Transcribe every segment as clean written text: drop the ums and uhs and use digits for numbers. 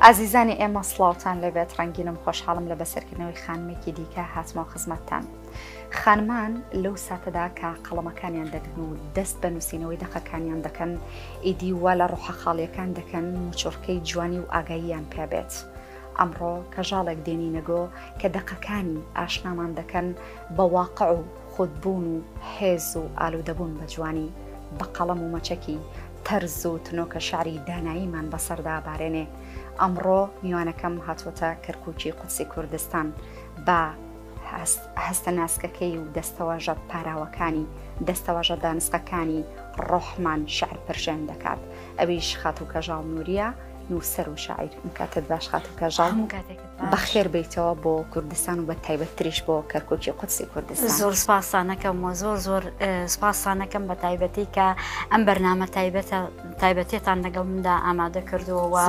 عزیزانی ئێمە سڵاوتان لەبێت ڕەنگینم خۆشحاڵم لە بەسەرکردنەوەی خانمێکی دیکە هاتمەوە خزمەتتان. خانمان لەو ساتەدا کە قەڵەمەکانیان دەگرن و دەست بە نووسینەوەی دەقەکانیان دەکەن، ئیدی وا لە ڕوحە خاڵیەکان دەکەن موچۆرکەی جوانی و ئاگاییان پێبێت. ئەمڕۆ کەژاڵێک دێنینەگۆ کە دەقەکانی ئاشنامان دەکەن بە واقع و خودبوون و هێز و ئالوودەبوون بە جوانی، بە قەڵەم و مەچەکی تەرز و تنۆکە شعری داناییمان بەسەردا بارێنێ. ئەمڕۆ میوانەکەم هاتوۆتە کەرکووکی قودسی کوردستان بە هەستە ناسکەکەی و دەستەواژە پاراوەکانی، دەستەواژە دانسقەکانی ڕۆحمان شعر پرژێن دەکات. ئەویش خاتو کەژاڵ نووریە، نووسەر و شاعیر. کاتت باش خاتو کەژاڵ، بەخێر بیتەوە بۆ کوردستان و بە تایبەتتریش بۆ کەرکووکی قودسی کوردستان. زۆر سپاسانەکەم و زۆر سپاسانەکەم بە تایبەتی کە ئەم بەرنامە تایبەتێتان لەگەڵ مندا ئامادە کردووەوە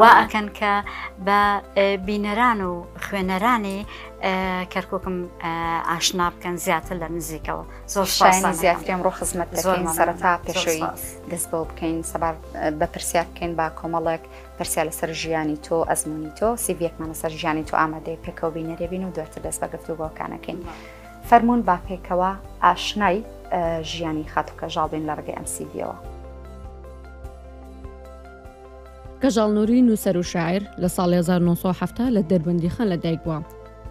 وا ئەکەن کە بە بینەران و خوێنەرانی کەرکووکم ئاشنا بکەن زیاتر لە نزیکەوە. زۆر شایانی زیاتری ئەمڕۆ خزمەت دەکەین. سەرەتا پێشەوەی دەست بۆ بکەین سەبار بە پرسیار بکەین با کۆمەڵێک پرسیار لەسەر ژیانی تۆ، ئەزمموی تۆ، سیڤێکمان لەسەر ژیانی تۆ ئامادەی پێکەوە بینەرێبین و دواتر دەست بە گفتوگۆکانەکەین. فەرمونون با پێکەوە ئاشنای ژیانی خاتو کەژاڵ بین لە ڕێگەی ئەم سیڤیەوە. کەژاڵ نووری نووسەر و شاعیر لە ساڵی 1970 لە دەربەندیخان لەدایک بووە.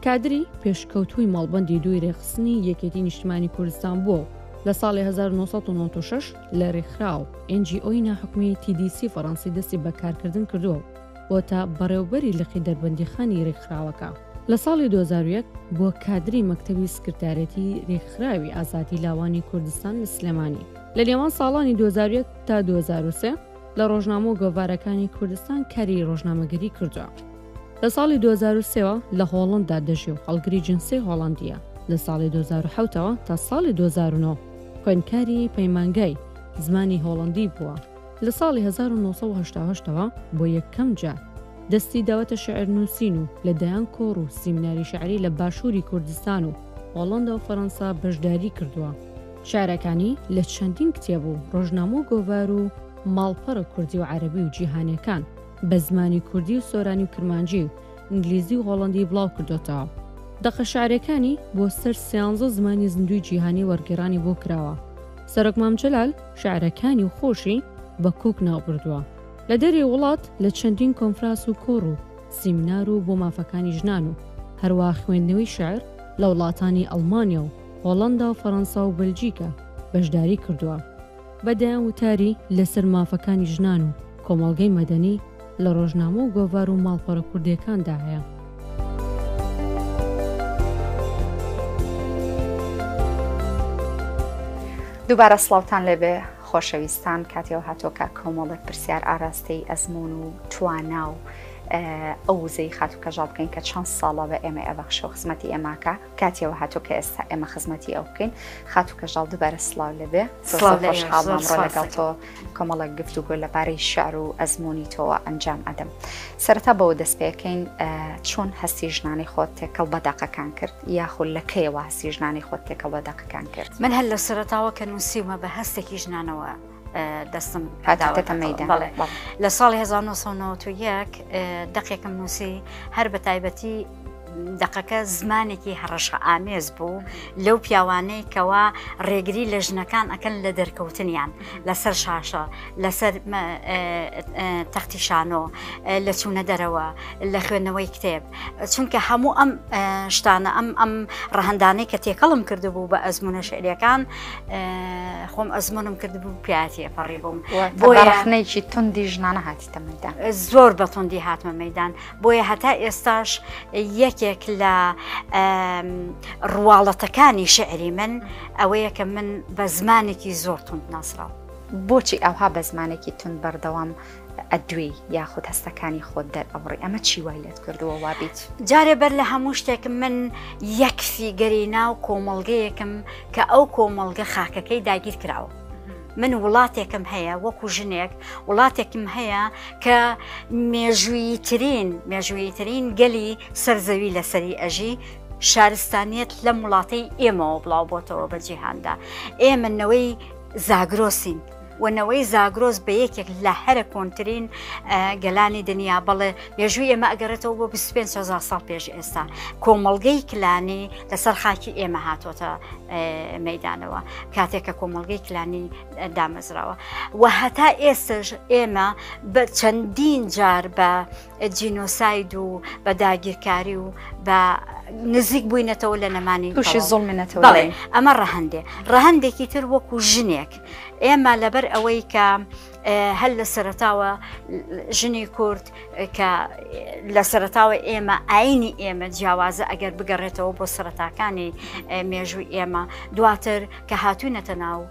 کادری پێشکەوتووی ماڵبەندی دوی ڕێخستنی یەکێتی نیشتیمانی کوردستان بووە و لە ساڵی 1996 لە ڕێکخراو NGOی ناحکومی TDC فەڕەنسی دەستی بەکارکردن کردووە بۆ تا بەڕێوەبەری لەخی دەربەندیخانی ڕێکخراوەکە. لە ساڵی 2001 بۆ کادری مەکتەبی سکرتارەتی ڕێکخراوی ئازادی لاوانی کوردستان لە سلێمانی. لە لێوان ساڵانی 2001 تا 2003 لە ڕۆژنامە و گۆڤارەکانی کوردستان کاری ڕۆژنامەگەری کردووە. لە ساڵی 2003ەوە لە هۆڵنددا دەژی و هەڵگری جنسی هۆڵندیە. لە ساڵی 2007ەوە تا ساڵی 2009 خوێندکاری پەیمانگای زمانی هۆڵندی بووە. لە ساڵی 1970ەوە بۆ یەکەم جار دەستی داوەتە شعر نووسین و لە دەیان کۆڕ و سیمیناری شعری لە باشووری کوردستان و هۆڵندا و فەڕەنسا بەشداری کردووە. شعرەکانی لە چەندین کتێب و ڕۆژنامە و گۆڤار و ماڵپەڕە کوردی و عەرەبی و جیهانیەکان بە زمانی کوردی و سۆرانی و کرمانجی و ئینگلیزی و هۆڵندی بڵاو کردوتەوە. دەقە شعرەکانی بۆ سەر 13 زمانی زیندوی جیهانی وەرگێڕانی بۆ کراوە. سەرۆک مام جەلال شعرەکانی و خۆشی بە کۆک ناوبردووە. لە دەری وڵات لە چەندین کۆنفراس و کۆڕ و سیمینار و بۆ مافەکانی ژنان و هەروە خوێندنەوەی شعر لە وڵاتانی ئەڵمانیا و هۆڵندا و فەڕەنسا و بەلجیکا بەشداری کردووە. بەدەیان وتاری لەسەر مافەکانی ژنان و کۆمەڵگەی مەدەنی لە ڕۆژنامە و گۆڤار و ماڵپەڕە کوردیەکاندا هەیە. دووبارە سڵاوتان لێبێ خۆشەویستان. کاتێەوە هاتۆکە کۆمەڵێک پرسیار ئاراستەی ئەزمون و توانا و ئەو وزەی خاتو کەژاڵ بکەین کە چەند ساڵە بە ئێمە ئەبەخشە و خزمەتی ئێماکە. کاتێەوە هاتۆ کە ئێستا ئێمە خزمەتی ئەو بکەین. خاتو کەژاڵ دووبارە سڵاو لێبێ. خۆشحاڵم ئەمڕۆ لەگەڵ تۆ کۆمەڵێک گفتوگۆ لەبارەی شعر و ئەزمموی تۆوە ئەنجام ئەدەم. سەرەتا بەوە دەست پێکەین چۆن هەستی ژنانی خۆت تێکەڵ بە دەقەکان کرد یاخود لە کەیەوە هەستی ژنانی خۆت تێکەڵ بە دەقەکان کرد؟ من هەر لە سەرەتاوە کە نووسیمە بە هەستێکی ژنانەوە دەستم لە ساڵی 1991 دەقێکم نووسی هەر بە تایبەتی دەقەکە زمانێکی هەڕەشە ئامێز بوو لەو پیاوانەی کەوا ڕێگری لە ژنەکان ئەکەن لە دەرکەوتنیان لەسەر شاشە، لەسەر تەختی شانۆ، لە چوونە دەرەوە، لە خوێندنەوەی کتێب. چونکە هەموو ئەم شتانە ئەم ڕەهەندانەی کە تێکەڵم کردبوو بە ئەزمونە شعریەکان خۆم ئەزمونم کردبوو پیاتی فەڕی بووم. بۆیەخنەیەکی توندی ژنانە هاتیتە مەیدان. زۆر بە توندی هاتمە مەیدان. بۆیە هەتا ئێستاش یەکێک لە ڕواڵەتەکانی شعری من ئەوەیە کە من بە زمانێکی زۆر تند ناسراوە. بۆچی ئەوها بە زمانێکی تند بەردەوام ئەدوێی یاخود هەستەکانی خۆت دەرئەوڕی؟ ئەمە چی وای لێت کردووە وابیت؟ جارێ بەر لە هەموو شتێکم من یەک فیگەری ناو کۆمەڵگەیەکم کە ئەو کۆمەڵگە خاکەکەی داگیر کراوە. من وڵاتێکم هەیە وەکو ژنێک، وڵاتێکم هەیە کە مێژوویترین گەلی سەرزەوی لەسەری ئەژی شارستانیەت لەم وڵاتەی ئێمەوە بڵاو بۆتەوە بە جیهاندا. ئێمەنەوەی زاگرۆسین ونەوەی زاگرۆز بە یەکێک لە هەرە کۆنترین گەلانی دنیا بەڵێ مێژووی ئێمە ئەگەڕێتەوە بۆ 25,000 ساڵ پێش ئێستا کۆمەڵگەی کلانی لەسەر خاکی ئێمە هاتوۆتە مەیدانەوە کاتێککە کۆمەڵگەی کلانی دامەزراوە و هەتا ئێستش ئێمە بە چەندین جار بە جینۆساید و بە داگیرکاری و بە نزیک بووینەتەوە لە نەمانی تووشی زوڵمێنێتەوە. بەڵێ ئەمە ڕەهەندێکی تر وەکو ژنێک ئێمە لەبەر ئەوەی کە هەل لە سەرەتاوە ژنی کورد کە لە سەرەتاوە ئێمە ئاینی ئێمە جیاوازە ئەگەر بگەڕێتەوە بۆ سەرەتاکانی مێژووی ئێمە دواتر کە هاتوونەتە ناو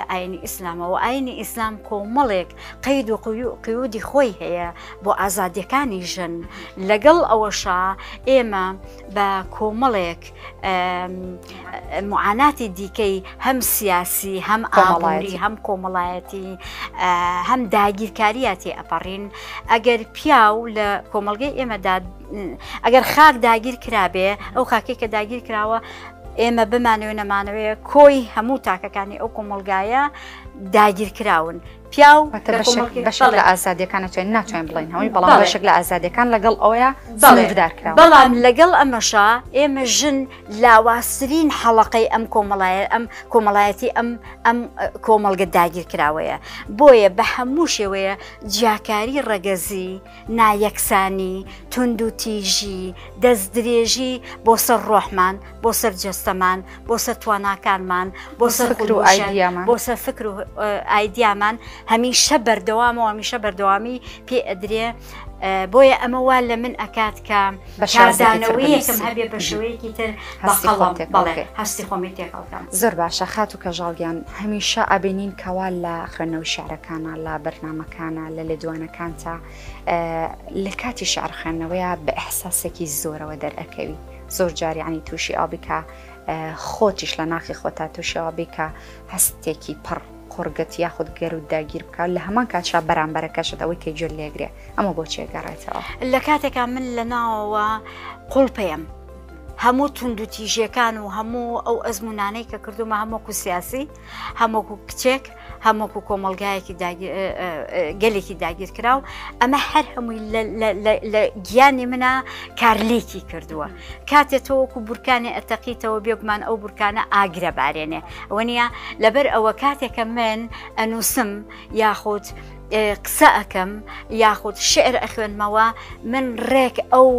ئاینی ئیسلامەوە ئاینی ئیسلام کۆمەڵێک قەید و قیودی خۆی هەیە بۆ ئازادیەکانی ژن لەگەڵ ئەوەشا ئێمە بە کۆمەڵێک معاناتی دیکەی هەم سیاسی هەم ئابووری هەم کۆمەڵایەتی هەم داگیرکاریاتی ئەپەڕین ئەگەر پیاو لە کۆمەڵگەی ئێمەدا ئەگەر خاک داگیر کرابێ ئەو خاکێک کە داگیر کراوە ئێمە بمانەوە نەمانەوەیە کۆی هەموو تاکەکانی ئەو کۆمەلگایە داگیر کراون پیاو بەشێک لە ئازادیەکانەتوێن ناتوانین بڵین هەمووی بەڵام بەشێک لە ئازادیەکان لەگەڵ ئەوەیە سنووردار کراوە. بەڵام لەگەڵ ئەمەشا ئێمە ژن لاوازترین حەڵەقەی ئەم کۆمەڵایەتی ئەم کۆمەڵگە داگیر کراوەیە بۆیە بە هەموو شێوەیە جیاکاری ڕەگەزی نایەکسانی تونند و تیژی دەست درێژی بۆ سەر ڕۆحمان بۆ سەر جەستەمان بۆ سەر تواناکانمان بۆ سەر بۆ سەر فکر و ئایدیامان هەمیشە بەردەوامەوە هەمیشە بەردەوامی پێ ئەدرێ بۆیە ئەمە وا لە من ئەکات کە کاردانەوەیەکم هەبێ بە شێوەیەکی تر بەڵێ هەستی خۆمی تێکەڵکەم. زۆر باشە خات و کەژاڵگیان هەمیشە ئەبینین کەوا لە خوێندنەوەی شعرەکانە لە بەرنامەکانە لە لێدوانەکان تا لە کاتی شعر خوێندنەوەیە بە ئەحساسێکی زۆرەوە دەرئەکەوی زۆر جاری عنی تووشی ئابیکە خۆتیش لە ناخی خۆتا تووشی ئابیکە هەستێکی پڕ قورگەت یاخود گەر و داگیر بکە لە هەمان کاتشا بەرامبەرەکەشت ئەوەی کە جۆر لێگرێ ئەمە بۆ چێگەڕێتەوە لە کاتێکا من لە ناوەوە قوڵپەیەم هەموو تونند و تیژیەکان و هەموو ئەو ئەزمونانەی کە کردومە هەمووکو سیاسی هەمووکو کچێک هەمووکو کۆمەلگایەکی گەلێکی داگیر کراو ئەمە هەر هەمووی لە گیانی منە کارلێکی کردووە کاتێک تۆوەکو بورکانی ئەتەقیتەوە بێگومان ئەو بورکانە ئاگرە بارێنێ ئەوە نیە لەبەر ئەوە کاتێکە من ئەنووسم یاخود قسە ئەەکەم یاخود شعر ئەخوێنمەوە من ڕێک ئەو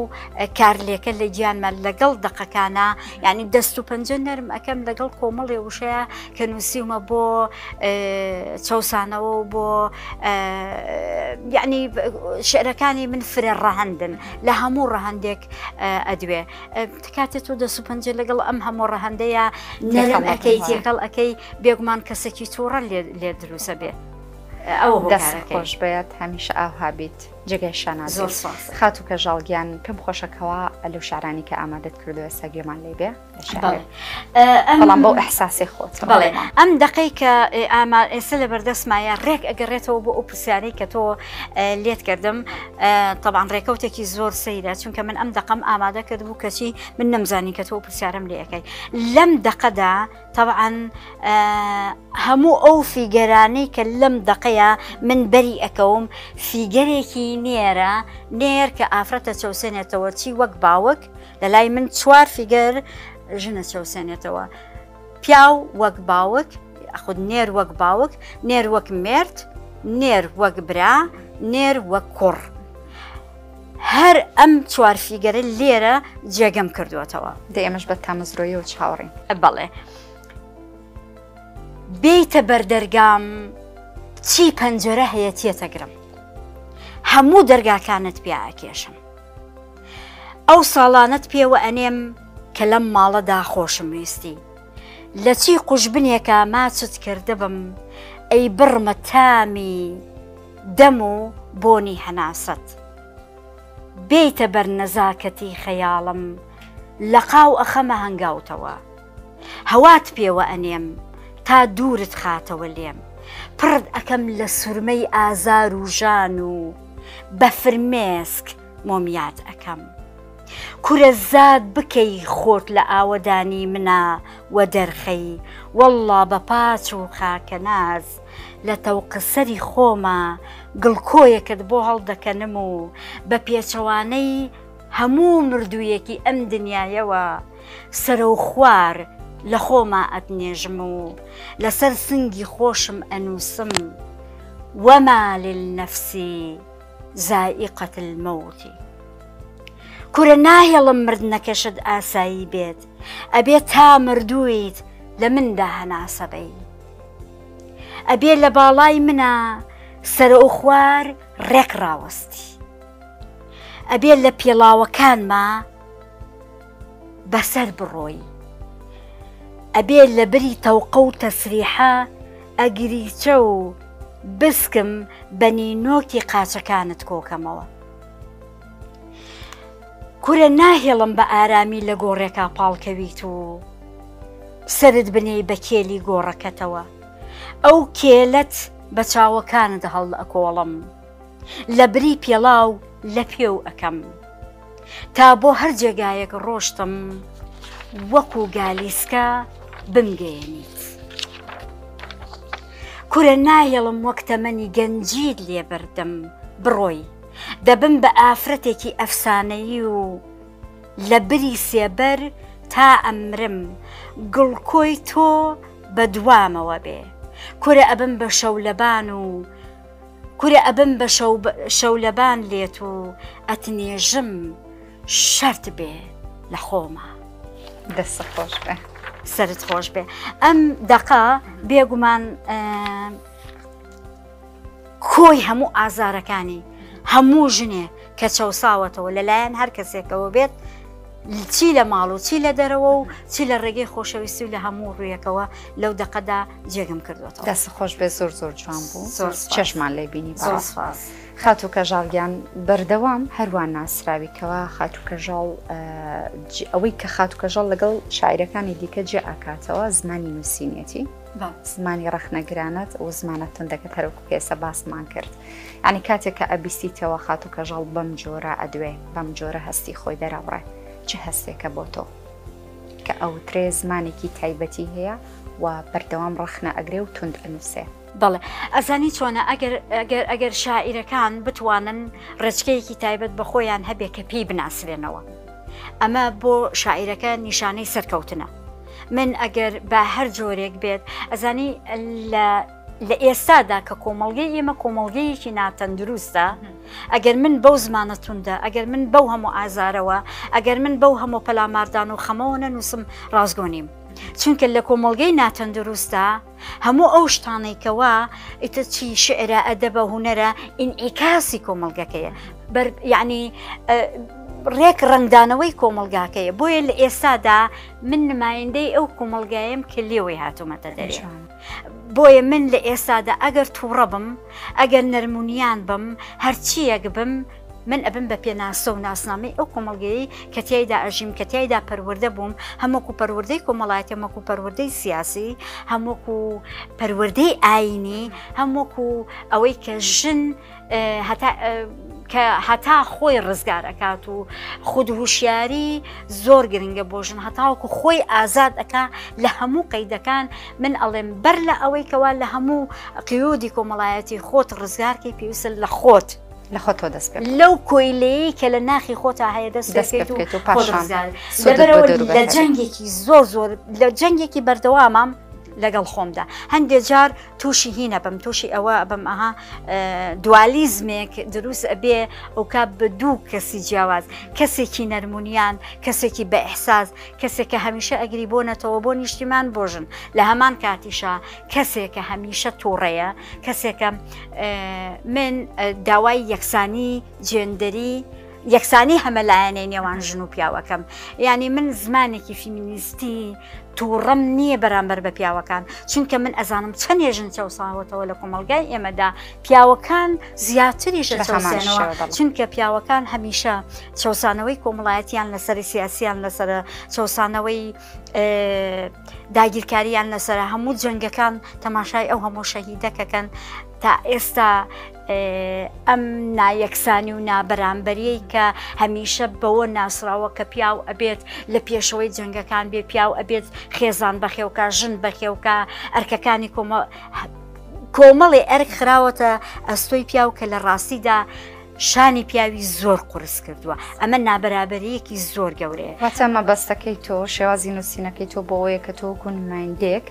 کارلێکە لە گیانمە لەگەڵ دقەکانە یعنی دەست و پەنجە نەرم ئەەکەم لەگەڵ کۆمەڵێ وشەیە کە نووسیمە بۆ چەسانەوە و بۆ یعنی شعرەکانی من فرە ڕەهەندن لە هەموو ڕەهەندێک ئەدوێ کاتێک تۆ دەست و پەنجە لەگەڵ ئەم هەموو ڕەهەندەیە نەرم ئەەکەی تێکەڵ ئەەکەی بێگومان کەسێکی تووڕە لێ دروسە بێت دەست خۆش بێت هەمیشە ئاوها بیت جگەی شانازۆ خات و کەژاڵگیان پێم خۆشەکەەوە لەو شارانی کە ئامادەت کردووە سەگوێمان لێ بێ بەڵام بەو ئەحساسی خۆت بڵێ ئەم دقەی کە ئێستا لە بەردەستمایە ڕێک ئەگەڕێتەوە بۆ ئەو پرسیارەی کە تۆ لێت کردم طبعاً ڕێکەوتێکی زۆر سەیرە چونکە من ئەم دقەم ئامادە کرد بوو کەچی من نەمزانی کە تۆ پرسیارم لێ ئەەکەی لەم دقەدا طبعاً هەموو ئەو فیگەرانەی کە لەم دقەیە من بەری ئەەکەوم فیگەرێکی نێرە نێر کە ئافرەتە چەوسێنێتەوە چی وەک باوک لە لای من چوار فیگەر ژنە چەوسێنێتەوە پیاو وەک باوک خود نێر وەک باوک نێر وەک مرد نێر وەک برا نێر وەک کوڕ هەر ئەم چوار فیگەرە لێرە جێگەم کردوێتەوە دە ئێمەش بە تامەزرۆیی و چاوەڕین بەڵێ بیتە بەردەرگام چی پەنجەرە هەیە تێتەگرم هەموو دەرگاکانت پێ ئاکێشم ئەو ساڵانت پێوە ئەنێم کە لەم ماڵەدا خۆشم ویستی لە چی قوشبنێکە ماچت کردە بم ئەی بڕمە تامی دەم و بۆنی هەناست بیتە بەر نەزاکەتی خەیاڵم لە قاو ئەخەمە هەنگاوتەوە هەوات پێوە ئەنێم تا دوورت خاتەوە لێم پڕد ئەەکەم لە سورمەی ئازار و ژان و بە فرمێسک مۆمیات ئەەکەم کورە زاد بکەی خۆت لە ئاوەدانی منە وە دەرخەی وەڵڵا بە پاچ و خاکە ناز لە تەوقسەری خۆمە گڵکۆیەکت بۆ هەڵدەکەنم و بە پێچەوانەی هەموو مردوویەکی ئەم دنیایەوە سەرە و خوار لە خۆما ئەتنێژم و لەسەر سنگی خۆشم ئەنووسم وەما للنەفسی زائقة الموت کورە ناهێڵم مردنەکەشت ئاسایی بێت ئەبێت تا مردوویت لە مندا هەناسەبەی ئەبێ لە باڵای منە سەرە و خوار ڕێک ڕاوەستی ئەبێ لە پێڵاوەکانما بەسەر بڕۆی ئەبێ لە بری تەوقە و تەسریحە ئەگریچە و بسکم بە نینۆکی قاچەکانت کۆکەمەوە کورە ناهێڵم بە ئارامی لە گۆڕێکا پاڵکەویت و سرت بنێ بە کێلی گۆڕەکەتەوە ئەو کێلت بە چاوەکانت هەڵ ئەکۆڵم لە بری پێڵاو لە پێو ئەەکەم تا بۆ هەر جێگایەک ڕۆشتم وەکو گالیسکە بمگەێنیت کورە ناهێڵم وەک تەمەنی گەنجید لێبردم بڕۆی دەبم بە ئافرەتێکی ئەفسانەیی و لە بری سێبەر تا ئەمرم گڵکۆی تۆ بە دوامەوە بێ کورە ئەبم بە شەولەبان و کورە ئەبم بە شەولەبان لێت و ئەتنێژم شەرت بێ لە خۆمە دەست خۆش بێ سرت خۆش بێ ئەم دەقا بێگومان کۆی هەموو ئازارەکانی هەموو ژنێ کە چەساوەتەوە لەلایەن هەر کەسێکەوە بێت چی لە ماڵ و چی لە دەرەوە و چی لە ڕێگەی خۆشەویستی و لە هەموو ڕوویەکەوە لەو دەقەدا جێگم کردوەوە دەست خۆش بێ زۆر زۆر جوان بوو چەشمان لێ بینی خاتو کەژاڵگیان بەردەوام هەروان ناسراویکەوە خاتو کەژاڵ ئەوەی کە خاتو کەژاڵ لەگەڵ شاعیرەکانی دیکە جێ ئاکاتەوە زمانی نووسینێتی زمانی ڕەخنەگرانەت و زمانە تندەکە هەروکو پێسە باسمان کرد ینی کاتێک کە ئەبیستیتەوە خاتو کەژاڵ بەم جۆرە ئەدوێ بەم جۆرە هەستی خۆی دەراوڕێ چه هەستێکە بۆ تۆ کە ئەوترێ زمانێکی تایبەتی هەیە و بەردەوام ڕەخنە ئەگرێ و تند ئەنووسێ بەڵێ ئەزانی چۆنە ئەگەر شاعیرەکان بتوانن ڕێچکەیەکی تایبەت بە خۆیان هەبێ کە پێی بناسرێنەوە ئەمە بۆ شاعیرەکە نیشانەی سەرکەوتنە من ئەگەر بە هەر جۆرێک بێت ئەزانی لە ئێستادا کە کۆمەڵگەی ئێمە کۆمەڵگەیەکی ناتەندروستە ئەگەر من بەو زمانە توندە ئەگەر من بەو هەموو ئازارەوە ئەگەر من بەو هەموو پەلاماردان و خەمەوە نەنووسم ڕازگۆنیم چونکە لە کۆمەڵگەی ناتەندروستە هەموو ئەو شتانێکەوە ئیتر چی شعرە ئەدەبە هونەرە ئینعیکاسی کۆمەڵگەکەیە یعنی ڕێک ڕنگدانەوەی کۆمەلگاکەیە بۆیە لە ئێستادا من نمایندەی ئەو کۆمەلگایم کە لێوەی هاتوومەتە دەرێ بۆیە من لە ئێستادا ئەگەر تووڕە بم ئەگەر نەرمونیان بم هەرچیەک بم من ئەبم بە پێناسە و ناسنامەی ئەو کۆمەلگەی کە تیایدا ئەژیم کە تیایدا پەروەردە بووم هەمووکو پەروەردەی کۆمەڵایەتی هەمووکو پەروەردەی سیاسی هەمووکو پەروەردەی ئاینی هەمووکو ئەوەی کە ژن کە هەتا خۆی ڕزگار ئەکات و خودهوشیاری زۆر گرنگە بۆ ژن هەتاوەکو خۆی ئازاد ئەکا لە هەموو قەیدەکان من ئەڵێم بەر لە ئەوەی کەوا لە هەموو قیودی کۆمەڵایەتی خۆت ڕزگارکەی پێویستە لە خۆت لە خۆتۆ دەست بێت لەو کۆیلەیە کە لە ناخی خۆتا هەیە دەست بێت و لەبەرەوە لە جەنگێکی زۆر لە جەنگێکی بەردەوامم لەگەڵ خۆمدا هەندێک جار تووشی هینە بم تووشی ئەوە بم ئەها دوالیزمێک دروست ئەبێ ئەو کات بە دوو کەسی جیاواز کەسێکی نەرمونیان کەسێکی بە ئەحساس کەسێک کە هەمیشە ئەگری بۆ نەتەوە بۆ نیشتیمان بۆژن لە هەمان کاتیشە کەسێک کە هەمیشە تووڕەیە کەسێکە من داوای یەکسانی جێندەری یەکسانی هەمەلایەنەی نێوان ژن و پیاوەکەم یعنی من زمانێکی فیمینیستی تووڕەم نییە بەرامبەر بە پیاوەکان چونکە من ئەزانم چەند ێژن چەساوەتەوە لە کۆمەلگای ئێمەدا پیاوەکان زیاتریشە چەسێنەوە چونکە پیاوەکان هەمیشە چەسانەوەی کۆمەڵایەتیان لەسەر سیاسیان لەسەر چەسانەوەی داگیرکاریان لەسەر هەموو جەنگەکان تەماشای ئەو هەموو شەهیدەکەکەن تا ئێستا ئەم نایەکسانی و نابەرامبەریەی کە هەمیشە بەوە ناسراوە کە پیاو ئەبێت لە پێشەوەی جەنگەکان بێ پیاو ئەبێت خێزان بەخێوکە ژن بەخێوکە ئەرکەکانی کۆمەڵی ئەرک خراوەتە ئەستۆی پیاو کە لە ڕاستیدا شانی پیاوی زۆر قورس کردووە ئەمە نابەرابەریەکی زۆر گەورەیە. واتەمە بەستەکەی تۆ شێوازی نووسینەکەی تۆ بۆەوەیە کە تۆ نمایندێک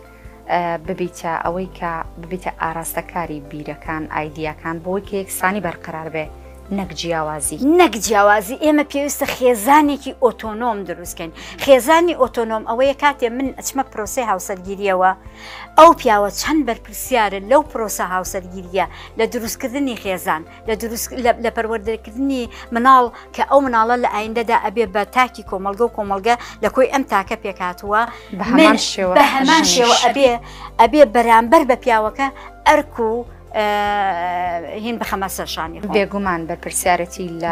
ببیتە ئەوەی کە ببیتە ئاراستەکاری بیرەکان ئایدیاکان بۆی کە یەکسانی بەرقرار بێ نەک جیاوازی ئێمە پێویستە خێزانێکی ئۆتۆنۆم دروستکەین. خێزانی ئۆتۆنۆم ئەوەیە کاتێ من ئەچمە پرۆسی هاوسەرگیریەوە ئەو پیاوە چەند بەرپرسیارە لەو پرۆسە هاوسەرگیریە لە دروستکردنی خێزان لە پەروەردەکردنی مناڵ کە ئەو مناڵە لە ئایندەدا ئەبێ بە تاکی کۆمەلگە و کۆمەلگە لە کۆی ئەم تاکە پێکاتوە بە هەمان شێوە ئەبێ بەرامبەر بە پیاوەکە ئەرک و هین بخەمە سەرشانی بێگومان بەرپرسیارەتی لە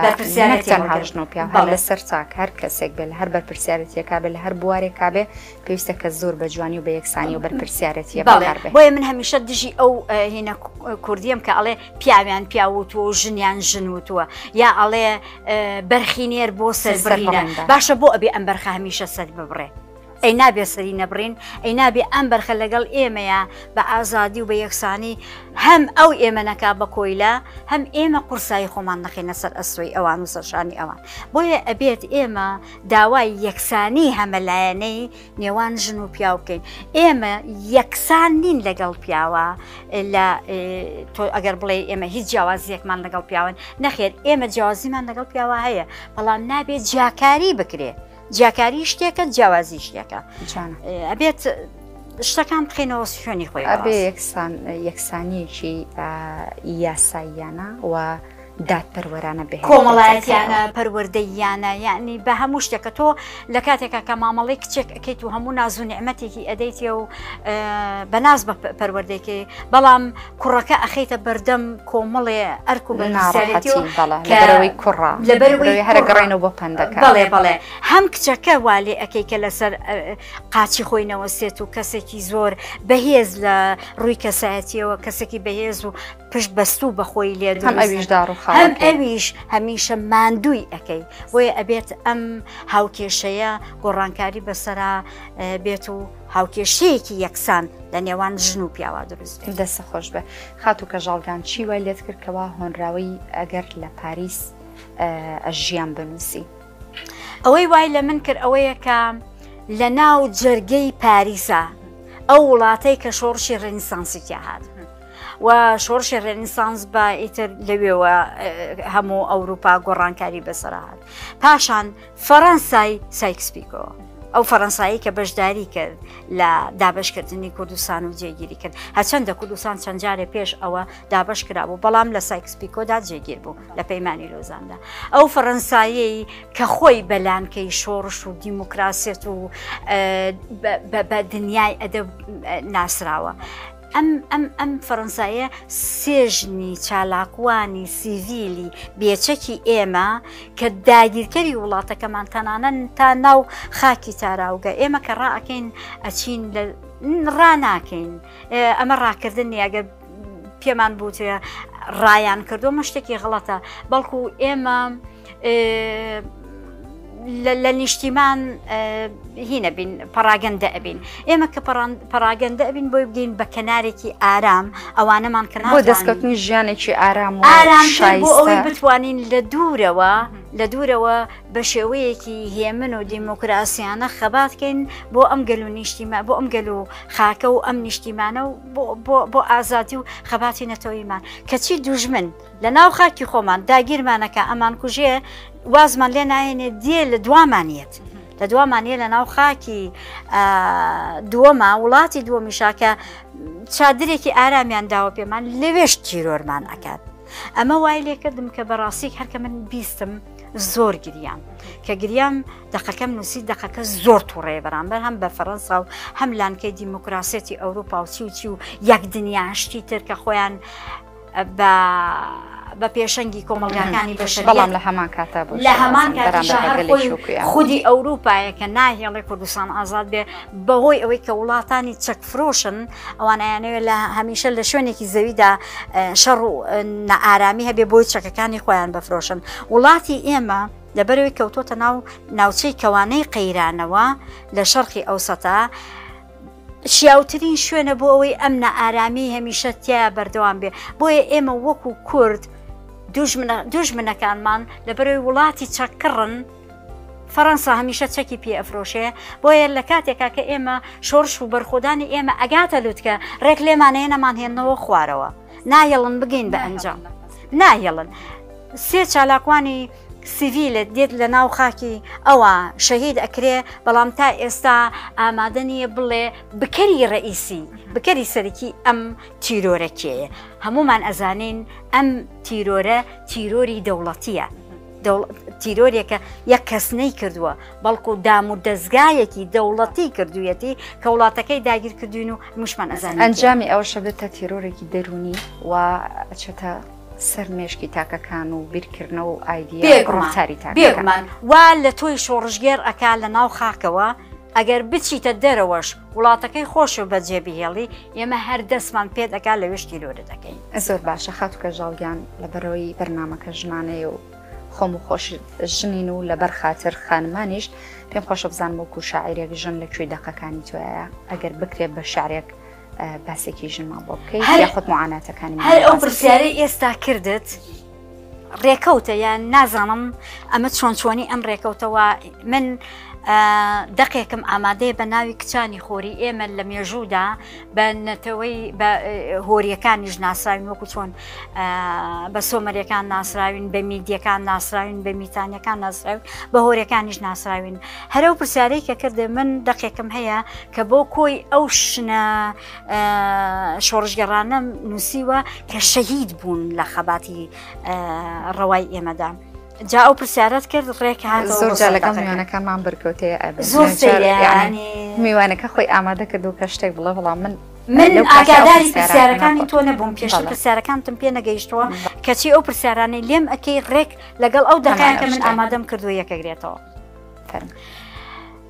هاژن و پیا لە سەر چاک هەر کەسێک بێت لە هەر بەرپرسیارەتیەکە بێت لە هەر بوارێکا بێ پێویستە کە زۆر بە جوانی و بە یەکسانی و بەرپرسیارەتیە بەڵێ بۆیە من هەمیشە دژی ئەو هینە کوردیم کە ئەڵێ پیاویان پیاوتوە و ژنیان ژنوتووە یا ئەڵێ بەرخینێر بۆ سەربڕینە باشە بۆ ئەبێ ئەم بەرخە هەمیشە سەر ببڕێ ئەی نابێ سەری نەبڕین ئەی نابێ ئەم بەرخە لەگەڵ ئێمەیە بە ئازادی و بە یەکسانی هەم ئەو ئێمە نەکا بە کۆیلا هەم ئێمە قورسایی خۆمان نەخێنە سەر ئەسوی ئەوان و سەرشانی ئەوان بۆیە ئەبێت ئێمە داوای یەکسانی هەمەلایەنەی نێوان ژن و پیاو بکەین. ئێمە یەکسان نین لەگەڵ پیاوە لە تۆ ئەگەر بڵێ ئێمە هیچ جیاوازیەکمان لەگەڵ پیاون نەخێر ئێمە جیاوازیمان لەگەڵ پیاوە هەیە بەڵام نابێت جیاکاری بکرێ. جیاکاری شتێکە جیاوازی شتێکە ئەبێت شتەکان بخێنەوە شوێنی خۆی ئەبێ یەکسانیەکی یاساییانە و دادپەروەرانە بێ کۆمەڵایەتیانە پەروەردەیانە یعنی بە هەموو شتێکە تۆ لە کاتێکە کە مامەڵی کچێک ئەەکەیت و هەموو ناز و نعمەتێکی ئەدەیتێ و بەناز بە پەروەردەیەکی بەڵام کوڕەکە ئەخەیتە بەردەم کۆمەڵێ ئەرک و بەناڕەتی کوڕە لەبەرەوەی هەرگەڕێنەوە بۆ پندەکە بەڵێ هەم کچەکە والێ ئەەکەی کە لەسەر قاچی خۆینەوە سێت و کەسێکی زۆر بەهێز لە ڕووی کەسایەتیەوە کەسێکی بەهێز و پشت بەستوو بەخۆی لێ هەم ئەویش هەمیشە ماندووی ئەەکەی بۆیە ئەبێت ئەم هاوکێشەیە گۆڕانکاری بەسەرا بێت و هاوکێشەیەکی یەکسان لە نێوان ژن و پیاوە دروست دەستە خۆش بێ. خاتو کە ژاڵگان چی وای لێت کردکەوە هۆنراوی ئەگەر لە پاریس ئەژیان بنووسی؟ ئەوەی وای لە من کرد ئەوەیە کە لە ناو جەرگەی پاریسە ئەو وڵاتەی کە شۆڕشی ڕێنیسانسی تیا هات و شۆڕشی ڕێنیسانس بە ئیتر لەوێەوە هەموو ئەوروپا گۆڕانکاری بەسەرهات پاشان فەڕەنسای سایکسپیکۆ ئەو فەڕەنسایی کە بەشداری کرد لە دابشکردنی کوردستان و جێگیری کرد هەچەندە کوردستان چەند جارێ پێش ئەوە دابش کرابوو بەڵام لە سایکسپیکۆدا جێگیر بوو لە پەیمانی لۆزاندا ئەو فەڕەنسایی کە خۆی بەلانکەی شۆڕش و دیموکراسیەت و بە دنیای ئەدەب ناسراوە ئەم فەڕەنسایە سێژنی چالاکوانی سیڤیلی بێچەکی ئێمە کە داگیرکەری وڵاتەکەمان تەنانەن تا ناو خاکی تاراوگە ئێمە کە ڕائەکەین ئەچین ڕناکەین ئەمە ڕاکردن ئەگەر پێمان بووتە ڕایان کردومە شتێکی غڵەتە بەڵکو ئێمە لە نیشتیمان هینە بین پەراگەندە ئەبین ئێمە کە پەراگەندە ئەبین بۆی بگەین بە کەنارێکی ئارام ئەوانەمان کە بۆ دەستکەوتنی ژیانێکی ئارام و بۆ ئەوەی بتوانین لە دوورەوە بە شێوەیەکی هێمن و دیموکراسیانە خەباتکەین بۆ ئەم گەل و نیشتیمان بۆ ئەم گەل و خاکە و ئەم نیشتیمانە و بۆ ئازادی و خەباتی نەتەوەیمان کەچی دوژمن لە ناو خاکی خۆمان داگیرمانەکە ئەمان کوژێ وازمان لێ ناهێنێ دێ لە دوامانیت لە دوامانیە لە ناو خاکی دووەمە وڵاتی دووەمیشاکە چادرێکی ئارامیان داوە پێمان لەوێش تیرۆرمان ئەکات ئەمە وای لێ کردم کە بەڕاستی هەرکە من بیستم زۆر گریام کە گریام دەقەکەم نووسی دەقەکە زۆر تووڕێ بەرامبەر هەم بە فەڕەنسا و هەم لانکەی دیموکراسێتی ئەوروپا و چی و یەک دنیا شتی تر کە خۆیان بە پێشەنگی کۆمەڵگەکانی بەشەریەت بەڵام لە هەمان کاتە بوو لە هەمان کاتیشە خودی ئەوروپایە کە ناهێڵێ کوردستان ئازاد بێ بەهۆی ئەوەی کە وڵاتانی چەکفرۆشن ئەوانیانەوێت لە هەمیشە لە شوێنێکی زەویدا شەڕ و نەئارامی هەبێ بۆی چەکەکانی خۆیان بەفرۆشن وڵاتی ئێمە لەبەرەوەی کەوتۆتە ناوچەی کەوانەی قەیرانەوە لە شەرقی ئەوسەتا شیاوترین شوێنە بۆ ئەوەی ئەم نەئارامی هەمیشە تیا بەردەوام بێ بۆیە ئێمە وەکو کورد دوژمنەکانمان لەبەرەوەی وڵاتی چەکڕن فەڕەنسا هەمیشە چەکی پێ ئەفرۆشێ بۆیە لە کاتێکا کە ئێمە شۆڕش و بەرخۆدانی ئێمە ئەگاتە لوتکە ڕێک لێمانەیە نەمان هێنەوە خوارەوە نایەڵن بگەین بە ئەنجام نایەڵن سێ چالاکوانی سیڤیلت دێت لە ناو خاکی ئەوە شەهید ئەکرێ بەڵام تا ئێستا ئامادەنیە بڵێ بکەری ڕئیسی بکەری سەرکی ئەم تیرۆرەکێیە هەمومان ئەزانین ئەم تیرۆرە تیرۆری دەوڵەتیە تیرۆرێکە یەک کەس نەی کردووە بەڵکو دام و دەستگایەکی دەوڵەتی کردوویەتی کە وڵاتەکەی داگیر کردوین و موشمان ئەزانین ئەنجامی ئەوە شەبێتە تیرۆرێکی دەرونی و ئەچێتە سەر مێشکی تاکەکان و بیرکردنەوە و ئایدیا ڕۆتاری بێگومان وا لە تۆی شۆڕژگێر ئەکا لە ناو خاکەوە ئەگەر بچیتە دەرەوەش وڵاتەکەی خۆش و بەجێبهێڵی ئێمە هەر دەستمان پێ دەکا لە وێشتی لۆرە دەکەین زۆر باشە خاتوکە ژاڵگیان لەبەرەوەی بەرنامەکە ژمانەیە و خۆم و خۆش ژنین و لەبەر خاتر خانمانیش پێم خۆشە بزانم وەکو شاعیرێک ژن لەکوێ دەقەکانی تۆیە ئەگەر بکرێت بە شعرێک باسێکی ژنمان بۆ بکەیت یاخود معاناتەکانی هەر ئەو پرسیارەی ئێستا کردت ڕێکەوتە یان نازانم ئەمە چۆنچۆنی ئەم ڕێکەوتەوە من دەقێکم ئامادەیە بە ناوی کچانی خۆری ئێمە لە مێژوودا بە نەتەوەی بە هۆریەکانیش ناسراوین وەکو چۆن بە سۆمەریەکان ناسراوین بە میدیەکان ناسراوین بە میتانیەکان ناسراوین بە هۆریەکانیش ناسراوین هەرە و پرسیارەی کە کردێ من دەقێکم هەیە کە بۆ کۆی ئەو شنە شۆڕژگەڕانە نووسیوە کە شەهید بوون لە خەباتی ڕەوای ئێمەدا جا ئەو پرسیارەت کرد ڕێک زۆر جا لەگەڵ میوانەکانمان بەرکەوتەیە میوانەکە خۆی ئامادە کرد و کە شتێک بڵێ بەڵام من ئاگاداری پرسیارەکانی تۆ نەبووم پێش پرسیارەکانتم پێ نەگەیشتەوە کەچی ئەو پرسیارانەی لێم ئەکەی ڕێک لەگەڵ ئەو دەقایان کە من ئامادەم کردو یەکەگرێتەوە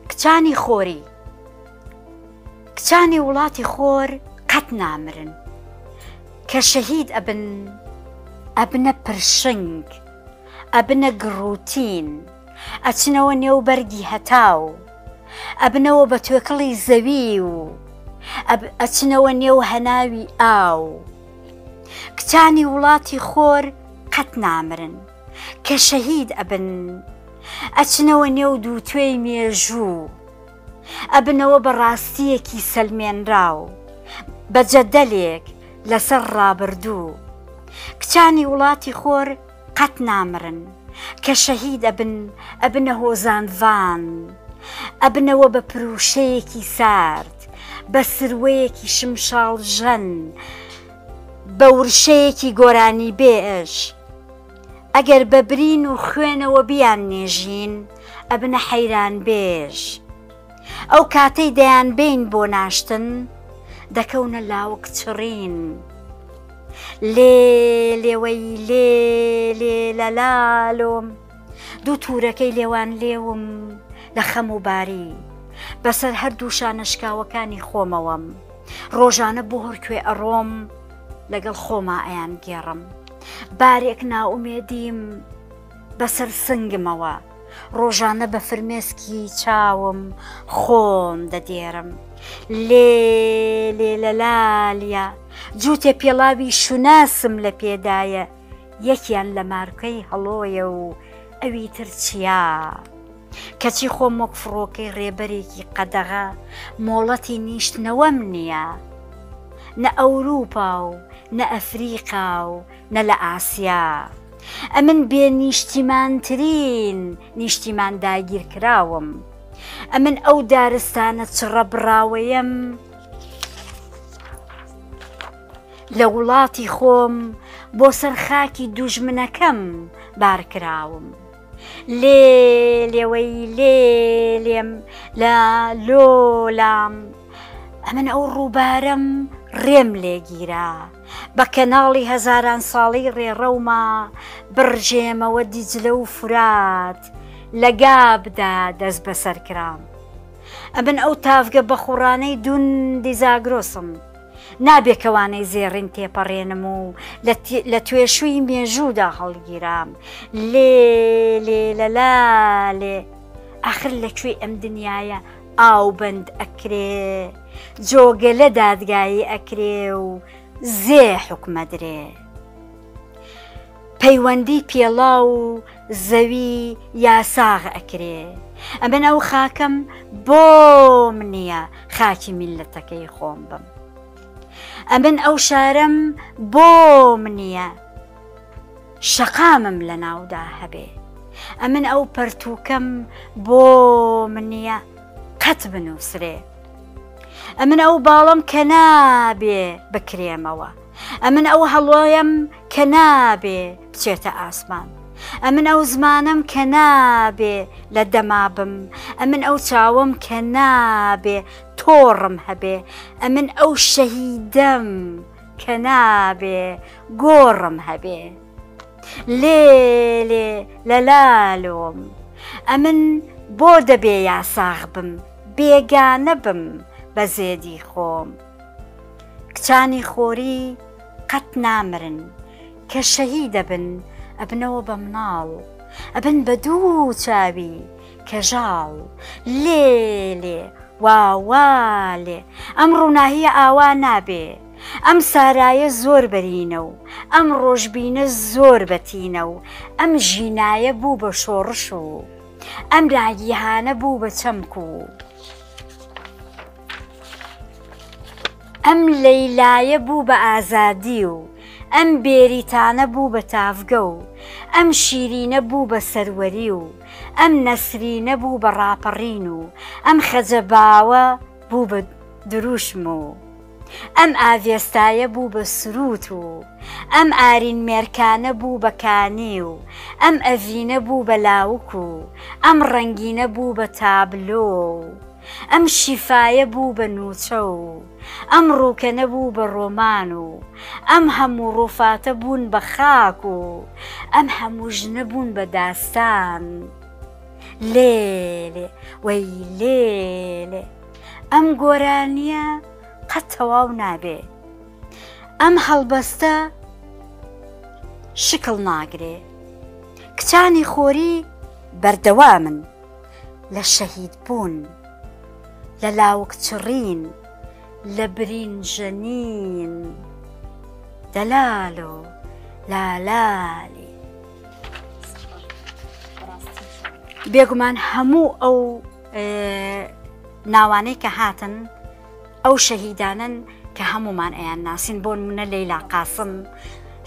کچانی خۆری کچانی وڵاتی خۆر قەت نامرن کە شەهید ئەبنە پرشنگ ئەبنە گڕوتین ئەچنەوە نێو بەرگی هەتاو ئەبنەوە بە توێکڵی زەوی و ئەچنەوە نێو هەناوی ئاو کچانی وڵاتی خۆر قەت نامرن کە شەهید ئەبن ئەچنەوە نێو دووتوێی مێژوو ئەبنەوە بە ڕاستیەکی سەلمێنراو بە جەدەلێک لەسەر ڕابردوو کچانی وڵاتی خۆر قەت نامرن کە شەهید ئەبنە هۆزانڤان ئەبنەوە بە پروشەیەکی سارد بە سروەیەکی شمشاڵ ژەن بە ورشەیەکی گۆرانی بێش ئەگەر بە برین و خوێنەوە بیان نێژین ئەبنە حەیران بێژ ئەو کاتەی دەیان بین بۆ ناشتن دەکەونە لاوەک چڕین لێوەی لێ لە لالۆم دوو توورەکەی لێوان لێوم لە خەم و باری بەسەر هەردوو شانەشکاوەکانی خۆمەوەم ڕۆژانە بۆ هەرکوێ ئەڕۆم لەگەڵ خۆما ئەیان گێڕم بارێک ناومێدیم بەسەر سنگمەوە ڕۆژانە بە فرمێسکی چاوم خۆم دەدێرم لێ لە لالیا جووتێ پێڵاوی شوناسم لە پێدایە یەکیان لە مارکەی هەڵۆیە و ئەوی ترچیا کەچی خۆم وەک فڕۆکەی ڕێبەرێکی قەدەغا مۆڵەتی نیشتنەوەم نییە نە ئەوروپا و نە ئەفریقا و نە لە ئاسیا ئەمن بێ نیشتیمانترین نیشتیمان داگیر کراوم ئەمن ئەو دارستانە چڕە بڕاوەیەم لە وڵاتی خۆم بۆ سەر خاکی دوژمنەکەم بارکراوم لێوەی لێم لا لۆلام ئەمن ئەو ڕووبارەم ڕێم لێگیرا بە کەناڵی هەزاران ساڵی ڕێڕەوما بڕژێمەوە دیجلە و فرات لە گابدا دەست بەسەر کرام ئەمن ئەو تافگە بە خوڕانەی دوندی زاگرۆسم نابێکەوانەی زێڕین تێپەڕێنم و لە توێشووی مێژوودا هەڵگیرام لێ لە لالێ ئاخر لەکوێ ئەم دنیاە ئاو بند ئەکرێ جۆگە لە دادگایی ئەکرێ و زێ حکومەدرێ پەیوەندی پێڵا و زەوی یاساغ ئەکرێ ئەمن ئەو خاکەم بۆم نییە خاکی میلەتەکەی خۆم بم ئەمن ئەو شارەم بۆم نییە شەقامم لە ناودا هەبێ ئەمن ئەو پەرتووکەم بۆم نییە قەت بنووسرێ ئەمن ئەو باڵم کە نابێ بکرێمەوە ئەمن ئەو هەڵۆیم کە نابێ بچێتە ئاسمان ئەمن ئەو زمانم کە نابێ لە دەما بم ئەمن ئەو چاوم کە نابێ تۆڕم هەبێ ئەمن ئەو شەهیدەم کە نابێ گۆڕم هەبێ لێ لێ لە لالۆم ئەمن بۆ دەبێ یاساغ بم بێگانە بم بە زێدی خۆم کچانی خۆری قەت نامرن کە شەهید دەبن ئەبنەوە بە مناڵ ئەبن بە دوو چاوی کەژاڵ لێ لێ واوا لێ ئەم ڕووناهیە ئاوا نابێ ئەم سارایە زۆر بەرینە و ئەم ڕۆژبینە زۆر بەتینە و ئەم ژینایە بوو بە شۆڕش و ئەم راگیهانە بوو بە چەمک و ئەم لەیلایە بوو بە ئازادی و ئەم بێریتانە بوو بە تافگە و ئەم شیرینە بوو بە سەروەری و ئەم نەسرینە بوو بە ڕاپەڕین و ئەم خەجەباوە بوو بە دروشم و ئەم ئاڤێستایە بوو بە سروت و ئەم ئارین مێرکانە بوو بە کانی و ئەم ئەڤینە بوو بە لاوک و ئەم ڕەنگینە بوو بە تابلۆ و ئەم شیفایە بوو بە نوچە و ئەم ڕووکەنە بوو بە ڕۆمان و ئەم هەموو ڕووفاتە بوون بە خاک و ئەم هەموو ژنە بوون بە داستان لێ لێ وەی لێ لێ ئەم گۆرانیە قەت تەواو نابێ ئەم هەڵبەستە شکڵ ناگرێ کچانی خۆری بەردەوامن لە شەهید بوون لە لاوک چڕین لە برینژەنین دەلالۆ لالالی بێگومان هەموو ئەو ناوانەی کە هاتن ئەو شەهیدانن کە هەمومان ئەیان ناسین بۆ نمونە لەیلا قاسم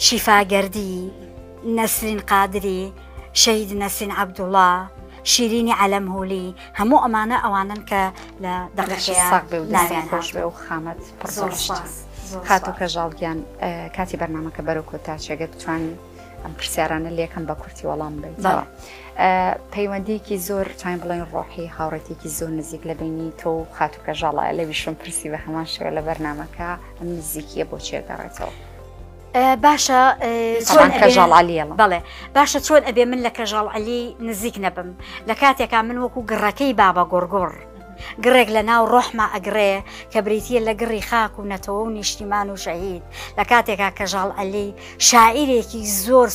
شیفاگەردی نەسرین قادری شەهید نەسرین عەبدوڵڵا شیرینی عەلەمهولی هەموو ئەمانە ئەوانن کە لە دەقەشەق بێ و دەستیان خۆش بێ و خامەت خاتو کەژاڵگیان کاتی بەرنامەکە بەرەو کۆتاچێگە بتوانین ئەم پرسیارانە لێکم بە کورتی وەڵام بێتەوە پەیوەندیکی زۆر چاین بڵێن ڕۆحی هاوڕێتێکی زۆر نزیک لە بینی تۆ و خاتو کەژاڵە لەویشم پرسی بە هەمان شێوە لە بەرنامەکە ئەم نزیکیە بۆ چێگەڕێتەوە باشە کەژاڵ عەلیەڵە بەڵێ باشە چۆن ئەبێ من لە کەژاڵ عەلی نزیک نەبم لە کاتێکا من وەکو گڕەکەی بابە گۆرگۆڕ گڕێک لە ناو ڕۆحمە ئەگرێ کە بریتە لە گڕی خاک و نەتەوە و نیشتیمان و شەهید لە کاتێکا کەژاڵ عەلی شاعیرێکی زۆر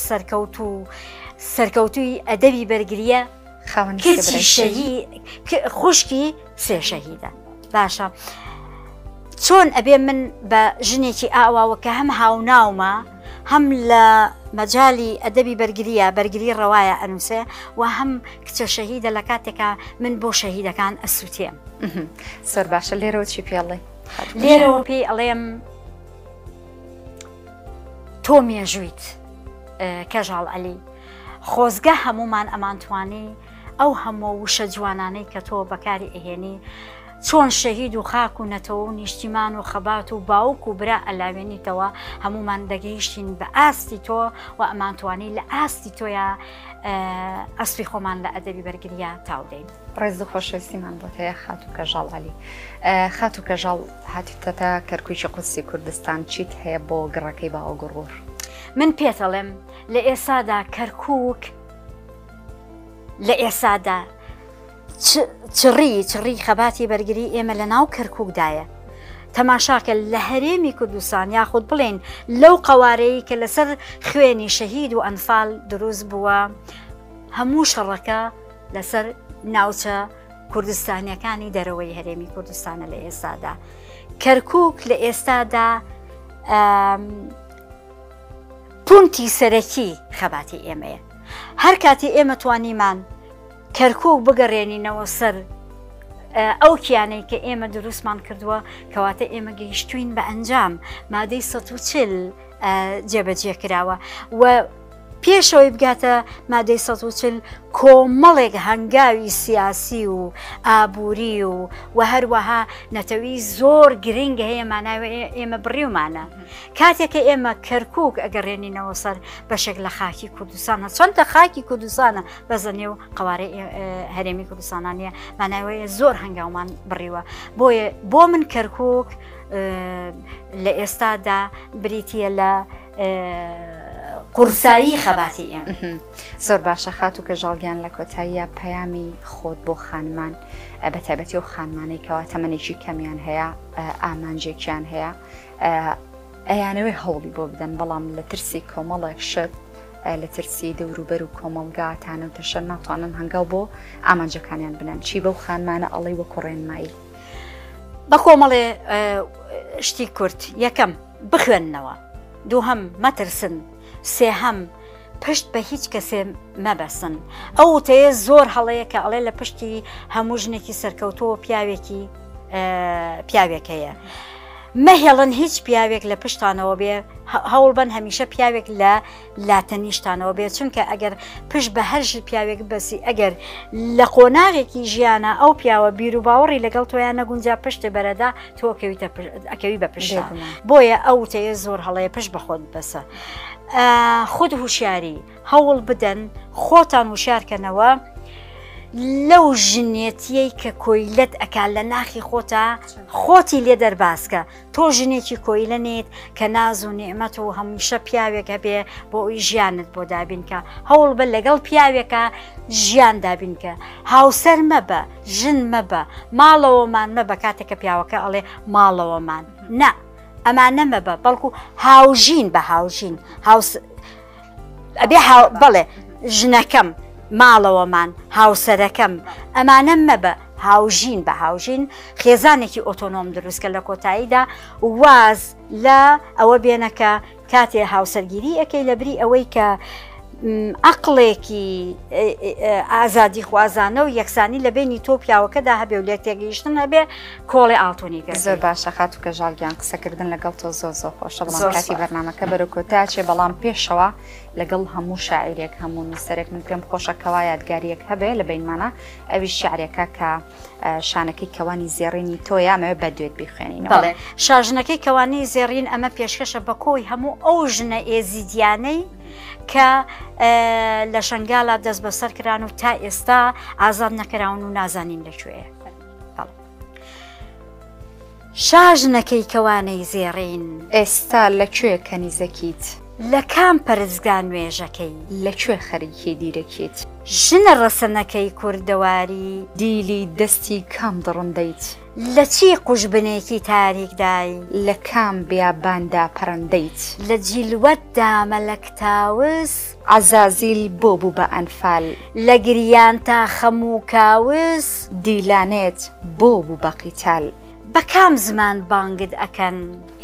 سەرکەوتووی ئەدەبی بەرگریە خوشکی سێ شەهیدە باشە چۆن ئەبێ من بە ژنێکی ئاواوە کە هەم هاوناومە هەم لە مەجای ئەدەبی بەرگریە بەرگری ڕەوایە ئەنووسێ و هەم کچە شەهیدە لە کاتێکا من بۆ شەهیدەکان ئەسووتێم سەر باشە لێرەوە چی پێڵێ لێرەوە پێی ئەڵێم تۆ مێژوویت کەژاڵ عەلی خۆزگە هەمومان ئەمانتوانی ئەو هەموو وشە جوانانەی کە تۆ بەکاری ئەهێنی چۆن شەهید و خاک و نەتەوە و نیشتیمان و خەبات و باوک و برا ئەلاوێنیتەوە هەمومان دەگەیشتین بە ئاستی تۆ و ئەمانتوانی لە ئاستی تۆیە ئەسپی خۆمان لە ئەدەبی بەرگریە تاودەین ڕێز و خۆشەویستیمان بۆ هەیە خاتو کەژاڵ عەلی خاتو کەژاڵ هاتیتەتە کەرکوویی قودسی کوردستان چیت هەیە بۆ گڕەکەی باوە گوڕگوڕ من پێتەڵێم لە ئێسادا کەرکووک لە ئێسادا چڕی خەباتی بەرگری ئێمە لە ناو کەرکووکدایە تەماشاکە لە هەرێمی کوردستان یاخود بڵێن لەو قەوارەی کە لەسەر خوێنی شەهید و ئەنفال دروست بووە هەموو شەڕەکە لەسەر ناوچە کوردستانیەکانی دەرەوەی هەرێمی کوردستانە لە ئێستادا. کەرکووک لە ئێستادا پونتی سەرەکی خەباتی ئێمەیە. هەر کاتی ئێمە توانیمان کەرکووک بگەڕێنینەوە سەر ئەو کیانەی کە ئێمە دروستمان کردووە کەواتە ئێمە گەیشتوین بە ئەنجام مادەی 140 جێبەجێ کراوە و پێشەوەی بگاتە مادەی 140 کۆمەڵێک هەنگاوی سیاسی و ئابووری و هەروەها نەتەوی زۆر گرنگ هەیە ماناوە ئێمە بڕیومانە. کاتێککە ئێمە کەرکووک ئەگەڕێنینەوە سەر بەشێک لە خاکی کوردستانە چۆنتە خاکی کوردستانە بەزەنێ و قوارەی هەرێمی کوردستانانیە ماناوەیە زۆر هەنگاومان بڕیوە. بۆ من کەرکووک لە ئێستادا بریتە لە قورسایی خەباتی ئێمە. زۆر باشە خات و کەژاڵگیان لە کۆتاییە پەیامی خۆت بۆ خانمان بە تایبەتی و خانمانەی کەوا تەمەنێکی کەمیان هەیە ئامانجێکیان هەیە ئەیانەوەی هەوڵی بۆ بدەن بەڵام لە ترسی کۆمەڵێک شت لە ترسی دەوروبەر و کۆمەڵگاتانە و تەشە ناتوانن هەنگاو بۆ ئامانجەکانیان بنەن چی بەو خانمانە ئەڵێ وەکو ڕێنمایی بە کۆمەڵێ شتی کورت یەکەم بخوێننەوە دووهەم مەترسن سێهەم پشت بە هیچ کەسێ مەبەسن. ئەو وتەیە زۆر هەڵەیە کە ئەڵێ لە پشتی هەموو ژنێکی سەرکەوتۆ پیاوێک هەیە. مەهێڵن هیچ پیاوێک لە پشتانەوە بێ هەوڵ بن هەمیشە پیاوێک لە لاتەنیشتانەوە بێت چونکە ئەگەر پشت بە هەر پیاوێک بەسی ئەگەر لە قۆناغێکی ژیانە ئەو پیاوە بیر و باوەڕی لەگەڵ تۆیان نەگونجا پشتە بەرەدا تۆ ئەکەوی بە پشت. بۆیە ئەو وتەیە زۆر هەڵەیە پشت بە خۆت بەسە. خود هوشیاری هەوڵ بدەن خۆتان وشارکەنەوە لەو ژنێتیەی کە کۆیلەت ئەکا لە ناخی خۆتی لێ دەرباسکە. تۆ ژنێکی کۆیلەنێت کە ناز و نێمەت و هەمیشە پیاوێک هەبێ بۆ ئەوی ژیانت بۆ دابینکە. هەوڵ بە لەگەڵ پیاوێکە ژیان دابینکە. هاوسەر مەبە ژن مەبە ماڵەوەمان مەبە کاتێککە پیاوەکە ئەڵێ ماڵەوەمان نا ئەمانە مەبە بەڵکو هاوژین بە هاوژین ئەبێ بەڵێ ژنەکەم ماڵەوەمان هاوسەرەکەم ئەمانە مەبە هاوژین بە هاوژین خێزانێکی ئۆتۆنۆم دروستکە لە کۆتاییدا واز لە ئەوە بێنەکە کاتێ هاوسەرگیری ئەەکەی لە بری ئەوەی کە عقلێکی ئازادی خوازانە و یەکسانی لە بینی تۆ پیاوەکەدا هەبێ و لێ تێگەیشتن هەبێ کۆڵی ئاڵتۆنی گەر. زۆر باشە خات و کەژاڵگیان قسەکردن لەگەڵ تۆ زۆر زۆر خۆشە بەڵام کاتی بەرنامەکە بەرە کۆتاچێ بەڵام پێشەوە لەگەڵ هەموو شاعیرێک هەموو نووسەرێک من پێم خۆشەکەوا یادگاریەک هەبێ لە بینمانە ئەوی شعرێکە کە شانەکەی کەوانی زێڕینی تۆیە ئەمەوێ بە دوێت بیخوێنینەوە. شاژنەکەی کەوانی زێڕین ئەمە پێشکەشە بە کۆی هەموو ئەو ژنە ئێزیدیانەی کە لە شنگالا دەست بەسەر کران و تا ئێستا ئازاد نەکراون و نازانین لەکوێیە. شاژنەکەی کەوانەی زێڕین ئێستا لەکوێ کەنیزەکیت؟ لە کام پەرزگا نوێژەکەی؟ لەکوێ خەریکی دیرەکیت؟ ژنە ڕەسەنەکەی کوردەواری دیلی دەستی کام دڕندەیت؟ لە چی قوژبنێکی تاریکدای؟ لە کام بیاباندا پەرەندەیت؟ لە جیلوەتدا مەلەک تاوس عەزازیل بۆ بوو بە ئەنفال؟ لە گریان تا خەم و کاوس دیلانێت بۆ بوو بە قیتال؟ بە کام زمان بانگت ئەکەن؟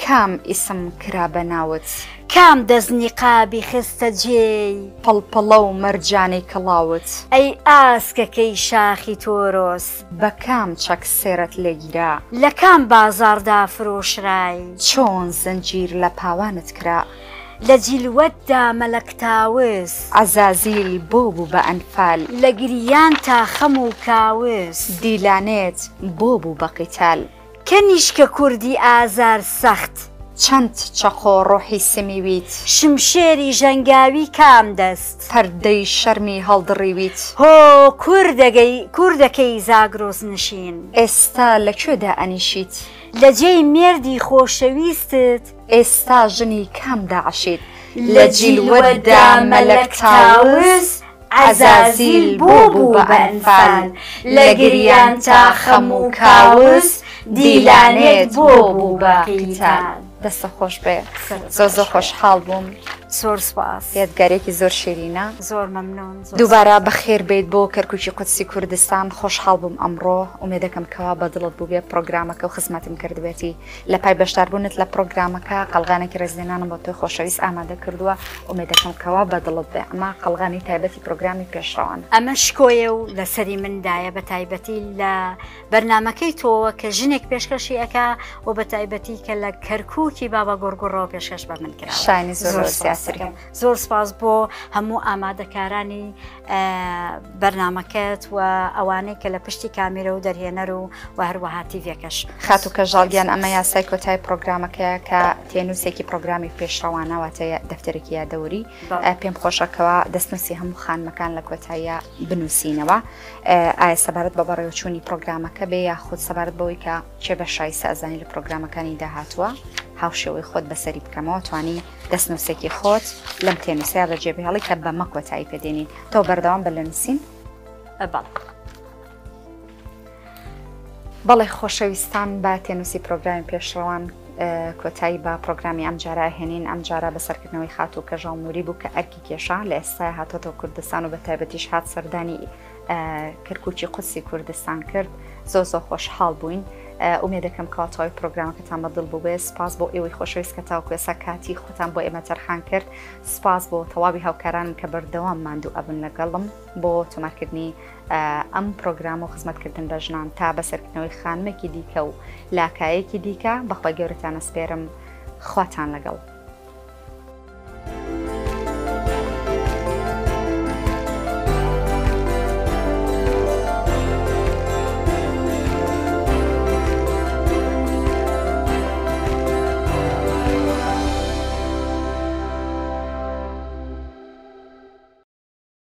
کام ئیسم کرا بە ناوت؟ کام دەستنی قابی خستە جێی؟ پڵپڵە و مەرجانەی کڵاوت؟ ئەی ئاسکەکەی شاخی تۆرۆس بە کام چەک سێرەت لێگیرا؟ لە کام بازاردا فرۆشرای؟ چۆن زنجیر لە پاوانت کرا؟ لە جیلوەتدا مەلەک تاوس عەزازیل بۆ بوو بە ئەنفال؟ لە گریان تا خەم و کاوس دیلانێت بۆ بوو بە قیتال؟ کەنیشکە کوردی ئازار سەخت چەند چەقۆ ڕۆحی سمیویت؟ شمشێری ژەنگاوی کام دەست پەردەی شەرمی هەڵدڕیویت؟ هۆ کوردەکەی زاگرۆز نشین ئێستا لەکوێدا ئەنیشیت؟ لە جێی مێردی خۆشەویستت؟ ئێستا ژنی کامدا عەشیت؟ لە جیلوەتدا مەلەک تاوس عەزازیل بۆ بوو بە ئەنفال لە گریان تا خەم و کاوس دیلانێت بۆ بوو بە قیتال. دەستە خۆش بێ زۆر زۆر خۆشحاڵ بووم زۆر سپاس یادگارێکی زۆر شیرینە زۆر مەمنون دووبارە بەخێر بێت بۆ کەرکووکی قودسی کوردستان خۆشحاڵ بووم ئەمڕۆ ئومێد دەکەم کەوا بەدڵت بوو بێ پرۆگرامەکە و خزمەتم کردوێتی لە پای بەشداربوونت لە پرۆگرامەکە قەڵغانێکی ڕێزلێنانم بۆ تۆی خۆشەویست ئامادە کردووە ئومێد دەکەم کەوا بەدڵت بێ ئەمە قەڵغانی تایبەتی پرۆگرامی پێشڕەوان ئەمە شکۆیە و لەسەری مندایە بە تایبەتی لە بەرنمەکەی تۆوە کە ژنێک پێشکەشی ئەکا و بە تایبەتی کە لە کەرکووکی بابا گۆرگۆڕەوە پێشکەش بە من کرا شانی زۆر سیاسەکەم زۆر سپاس بۆ هەموو ئامادەکارانی بەرنمەکەت و ئەوانەی کە لە پشتی کامیرە و دەرهێنەر و هەروەها تیڤەکەش خات و کەژاڵگیان ئەمە یاسای کۆتای پرۆگرامەکەیە کە تێنووسێکی پرۆگرامی پێشڕەوانەوەتە دەفتەرێکی یادەوری پێم خۆشەکەەوە دەستنووسی هەموو خانمەکان لە کۆتاییە بنووسینەوە ئایا سەبارەت بە بەڕێوەچوونی پرۆگرامەکە بێ یاخود سەبارەت بەوەی کە چێ بەشای سازانی لە پرۆگرامەکانی داهاتووە هاوشێوەی خۆت بەسەری بکەمەوە توانی دەستنووسێکی خۆت لەم تێنووسیا بە جێبهێڵی کە بەمە کۆتایی پێدێنین تۆ بەردەوام بە لە نووسین بەڵێ خۆشەویستان با تێنووسی پرۆگرامی پێشڕەوان کۆتایی بە پرۆگرامی ئەم جارە هێنین ئەم جارە بەسەرکردنەوەی خات و کەژاڵ نووری بوو کە ئەرکی کێشا لە ئێستا هاتۆتەوە کوردستان و بە تایبەتیش هات سەردانی کەرکووکی قودسی کوردستان کرد زۆر خۆشحاڵ بووین ئومێد دەکەم کاتەوەی پرۆگرامەکەتان بەدڵ بوو بێ سپاس بۆ ئێوەی خۆشەویست کە تاوکو ئێستا کاتی خۆتان بۆ ئێمە تەرخان کرد سپاس بۆ تەواوی هاوکارانم کە بەردەوام ماندوو ئەبن لەگەڵم بۆ تۆمارکردنی ئەم پرۆگرام و خزمەتکردن بە ژنان تا بەسەرکردنەوەی خانمێکی دیکە و لاکایەکی دیکە بەخوای گەورەتان ئەسپێرم خواتان لەگەڵ